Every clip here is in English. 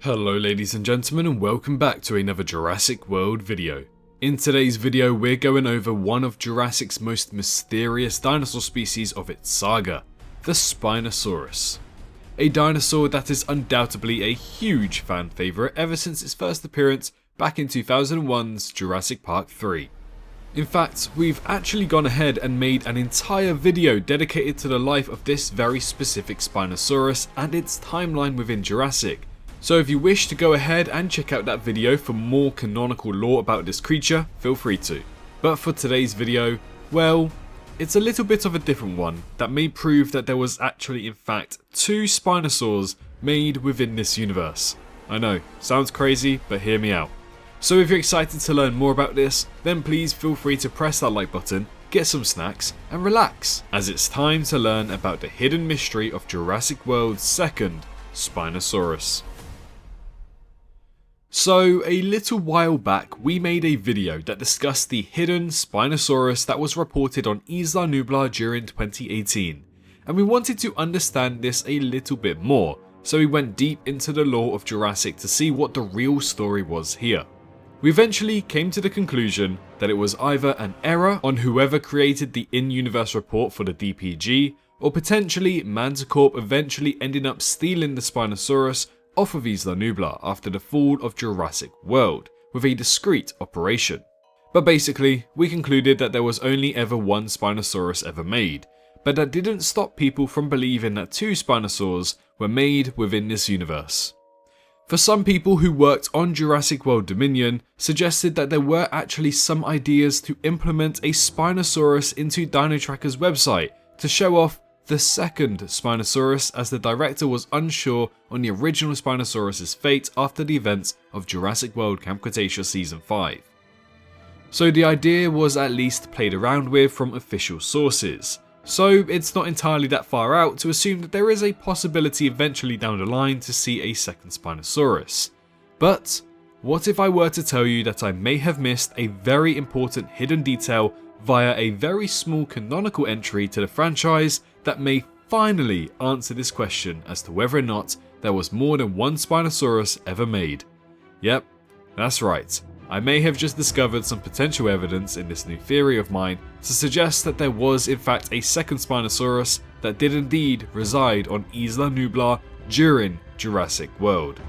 Hello ladies and gentlemen, and welcome back to another Jurassic World video. In today's video we're going over one of Jurassic's most mysterious dinosaur species of its saga, the Spinosaurus. A dinosaur that is undoubtedly a huge fan favourite ever since its first appearance back in 2001's Jurassic Park 3. In fact, we've actually gone ahead and made an entire video dedicated to the life of this very specific Spinosaurus and its timeline within Jurassic. So if you wish to go ahead and check out that video for more canonical lore about this creature, feel free to. But for today's video, well, it's a little bit of a different one that may prove that there was actually in fact two Spinosaurs made within this universe. I know, sounds crazy, but hear me out. So if you're excited to learn more about this, then please feel free to press that like button, get some snacks, and relax, as it's time to learn about the hidden mystery of Jurassic World's second Spinosaurus. So, a little while back we made a video that discussed the hidden Spinosaurus that was reported on Isla Nublar during 2018, and we wanted to understand this a little bit more, so we went deep into the lore of Jurassic to see what the real story was here. We eventually came to the conclusion that it was either an error on whoever created the in-universe report for the DPG, or potentially Manticorp eventually ending up stealing the Spinosaurus off of Isla Nublar after the fall of Jurassic World, with a discreet operation. But basically, we concluded that there was only ever one Spinosaurus ever made, but that didn't stop people from believing that two Spinosaurs were made within this universe. For some people who worked on Jurassic World Dominion, suggested that there were actually some ideas to implement a Spinosaurus into Dino Tracker's website to show off the second Spinosaurus, as the director was unsure on the original Spinosaurus' fate after the events of Jurassic World Camp Cretaceous Season 5. So the idea was at least played around with from official sources, so it's not entirely that far out to assume that there is a possibility eventually down the line to see a second Spinosaurus. But what if I were to tell you that I may have missed a very important hidden detail via a very small canonical entry to the franchise that may finally answer this question as to whether or not there was more than one Spinosaurus ever made? Yep, that's right. I may have just discovered some potential evidence in this new theory of mine to suggest that there was in fact a second Spinosaurus that did indeed reside on Isla Nublar during Jurassic World.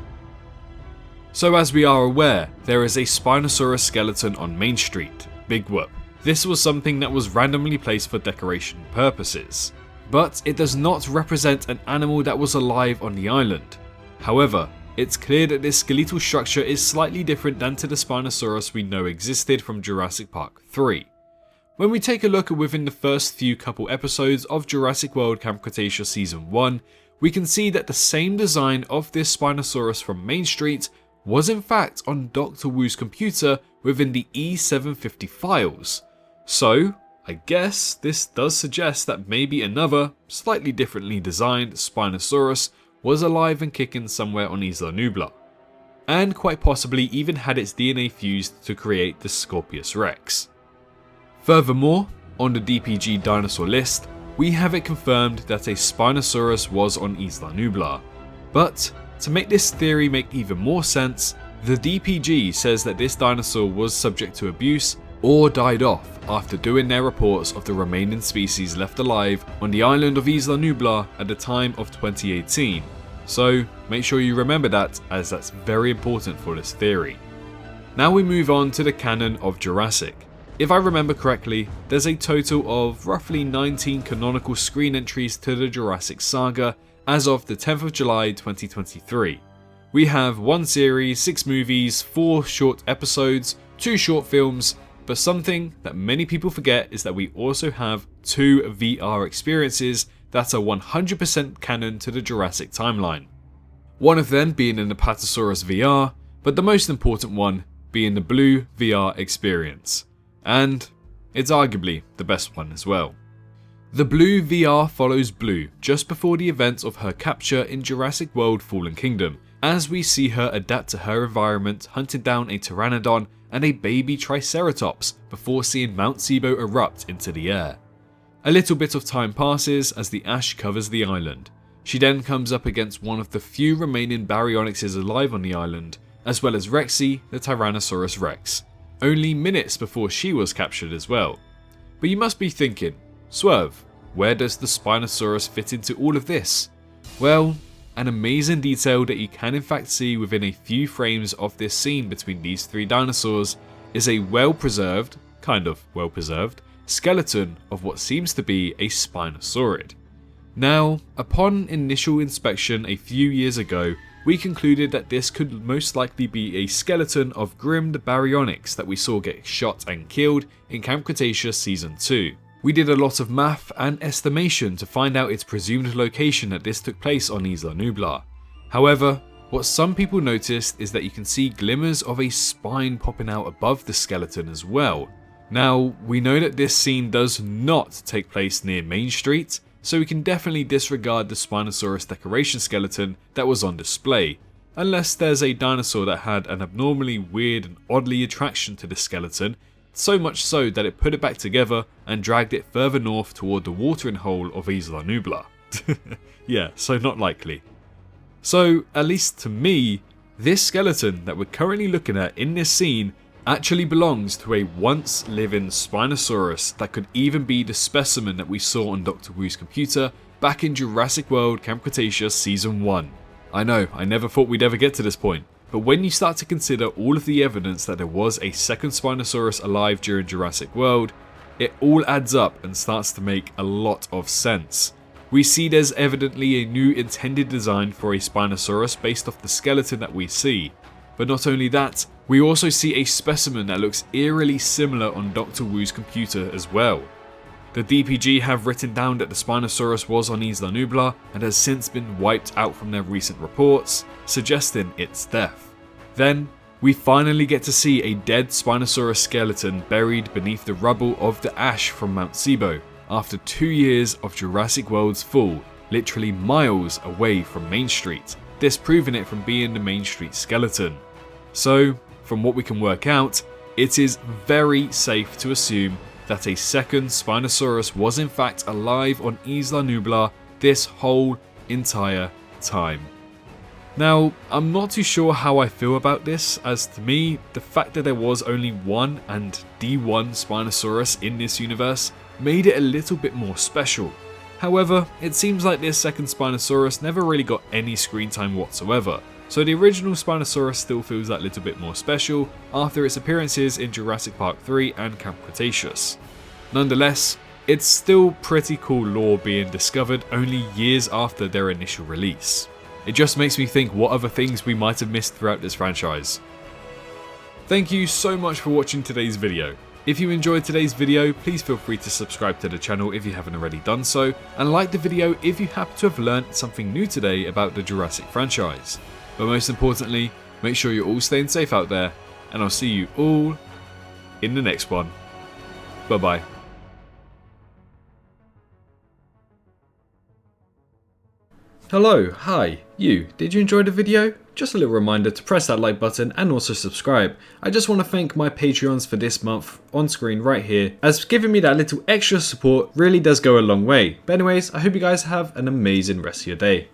So as we are aware, there is a Spinosaurus skeleton on Main Street, Big Whoop. This was something that was randomly placed for decoration purposes, but it does not represent an animal that was alive on the island. However, it's clear that this skeletal structure is slightly different than to the Spinosaurus we know existed from Jurassic Park 3. When we take a look at within the first few couple episodes of Jurassic World Camp Cretaceous Season 1, we can see that the same design of this Spinosaurus from Main Street was in fact on Dr. Wu's computer within the E750 files. So, I guess this does suggest that maybe another, slightly differently designed Spinosaurus was alive and kicking somewhere on Isla Nublar, and quite possibly even had its DNA fused to create the Scorpius Rex. Furthermore, on the DPG dinosaur list, we have it confirmed that a Spinosaurus was on Isla Nublar, but to make this theory make even more sense, the DPG says that this dinosaur was subject to abuse or died off after doing their reports of the remaining species left alive on the island of Isla Nublar at the time of 2018. So make sure you remember that, as that's very important for this theory. Now we move on to the canon of Jurassic. If I remember correctly, there's a total of roughly 19 canonical screen entries to the Jurassic saga as of the 10th of July 2023. We have one series, 6 movies, 4 short episodes, 2 short films, but something that many people forget is that we also have 2 VR experiences that are 100% canon to the Jurassic timeline. One of them being an Apatosaurus VR, but the most important one being the Blue VR experience. And it's arguably the best one as well. The Blue VR follows Blue just before the events of her capture in Jurassic World Fallen Kingdom, as we see her adapt to her environment, hunting down a Pteranodon and a baby Triceratops before seeing Mount Sibo erupt into the air. A little bit of time passes as the ash covers the island. She then comes up against one of the few remaining baryonyxes alive on the island, as well as Rexy, the Tyrannosaurus Rex, only minutes before she was captured as well. But you must be thinking, Swerve, where does the Spinosaurus fit into all of this? Well, an amazing detail that you can in fact see within a few frames of this scene between these three dinosaurs is a kind of well preserved, skeleton of what seems to be a Spinosaurid. Now, upon initial inspection a few years ago, we concluded that this could most likely be a skeleton of Grim the Baryonyx that we saw get shot and killed in Camp Cretaceous Season 2. We did a lot of math and estimation to find out its presumed location that this took place on Isla Nublar. However, what some people noticed is that you can see glimmers of a spine popping out above the skeleton as well. Now, we know that this scene does not take place near Main Street, so we can definitely disregard the Spinosaurus decoration skeleton that was on display, unless there's a dinosaur that had an abnormally weird and oddly attraction to the skeleton, so much so that it put it back together and dragged it further north toward the watering hole of Isla Nublar. Yeah, so not likely. So, at least to me, this skeleton that we're currently looking at in this scene actually belongs to a once living Spinosaurus that could even be the specimen that we saw on Dr. Wu's computer back in Jurassic World Camp Cretaceous Season 1. I know, I never thought we'd ever get to this point, but when you start to consider all of the evidence that there was a second Spinosaurus alive during Jurassic World, it all adds up and starts to make a lot of sense. We see there's evidently a new intended design for a Spinosaurus based off the skeleton that we see. But not only that, we also see a specimen that looks eerily similar on Dr. Wu's computer as well. The DPG have written down that the Spinosaurus was on Isla Nublar and has since been wiped out from their recent reports, suggesting its death. Then, we finally get to see a dead Spinosaurus skeleton buried beneath the rubble of the ash from Mount Sibo, after 2 years of Jurassic World's fall, literally miles away from Main Street, this proving it from being the Main Street skeleton. So, from what we can work out, it is very safe to assume that a second Spinosaurus was in fact alive on Isla Nublar this whole entire time. Now, I'm not too sure how I feel about this, as to me, the fact that there was only one and the one Spinosaurus in this universe made it a little bit more special. However, it seems like this second Spinosaurus never really got any screen time whatsoever, so the original Spinosaurus still feels that little bit more special after its appearances in Jurassic Park 3 and Camp Cretaceous. Nonetheless, it's still pretty cool lore being discovered only years after their initial release. It just makes me think what other things we might have missed throughout this franchise. Thank you so much for watching today's video. If you enjoyed today's video, please feel free to subscribe to the channel if you haven't already done so, and like the video if you happen to have learnt something new today about the Jurassic franchise. But most importantly, make sure you're all staying safe out there, and I'll see you all in the next one. Bye bye. Hello, hi, you, did you enjoy the video? Just a little reminder to press that like button and also subscribe. I just want to thank my Patreons for this month on screen right here, as giving me that little extra support really does go a long way. But anyways, I hope you guys have an amazing rest of your day.